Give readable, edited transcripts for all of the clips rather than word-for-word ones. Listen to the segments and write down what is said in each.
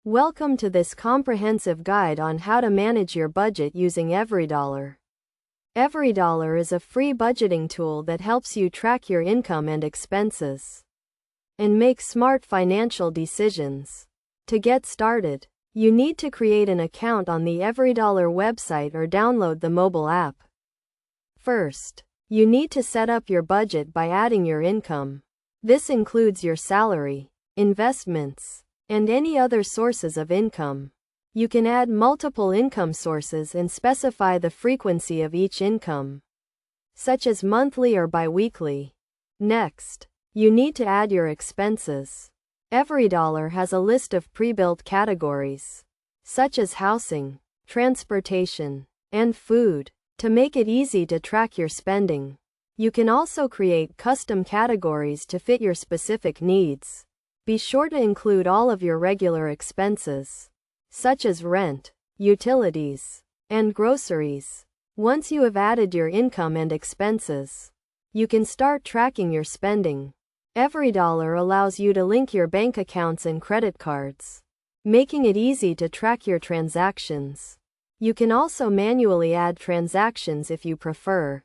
Welcome to this comprehensive guide on how to manage your budget using EveryDollar. EveryDollar is a free budgeting tool that helps you track your income and expenses and make smart financial decisions. To get started, you need to create an account on the EveryDollar website or download the mobile app. First, you need to set up your budget by adding your income. This includes your salary, investments, and any other sources of income. You can add multiple income sources and specify the frequency of each income, such as monthly or bi-weekly. Next, you need to add your expenses. EveryDollar has a list of pre-built categories, such as housing, transportation, and food, to make it easy to track your spending. You can also create custom categories to fit your specific needs. Be sure to include all of your regular expenses, such as rent, utilities, and groceries. Once you have added your income and expenses, you can start tracking your spending. EveryDollar allows you to link your bank accounts and credit cards, making it easy to track your transactions. You can also manually add transactions if you prefer.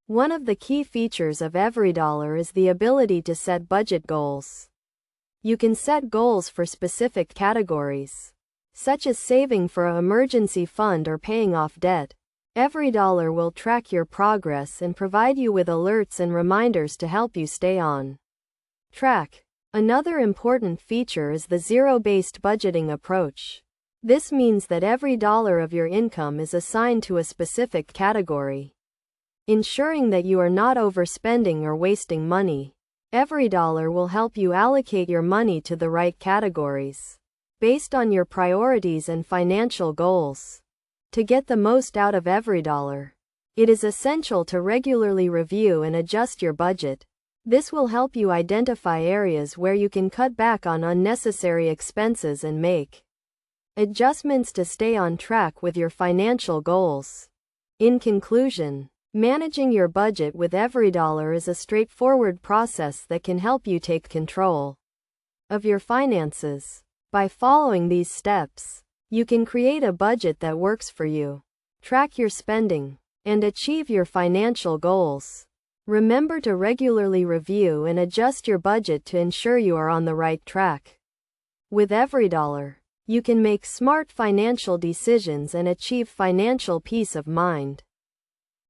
One of the key features of EveryDollar is the ability to set budget goals. You can set goals for specific categories, such as saving for an emergency fund or paying off debt. EveryDollar will track your progress and provide you with alerts and reminders to help you stay on track. Another important feature is the zero-based budgeting approach. This means that every dollar of your income is assigned to a specific category, ensuring that you are not overspending or wasting money. EveryDollar will help you allocate your money to the right categories, based on your priorities and financial goals. To get the most out of EveryDollar, it is essential to regularly review and adjust your budget. This will help you identify areas where you can cut back on unnecessary expenses and make adjustments to stay on track with your financial goals. In conclusion, managing your budget with EveryDollar is a straightforward process that can help you take control of your finances. By following these steps, you can create a budget that works for you, track your spending, and achieve your financial goals. Remember to regularly review and adjust your budget to ensure you are on the right track. With EveryDollar, you can make smart financial decisions and achieve financial peace of mind.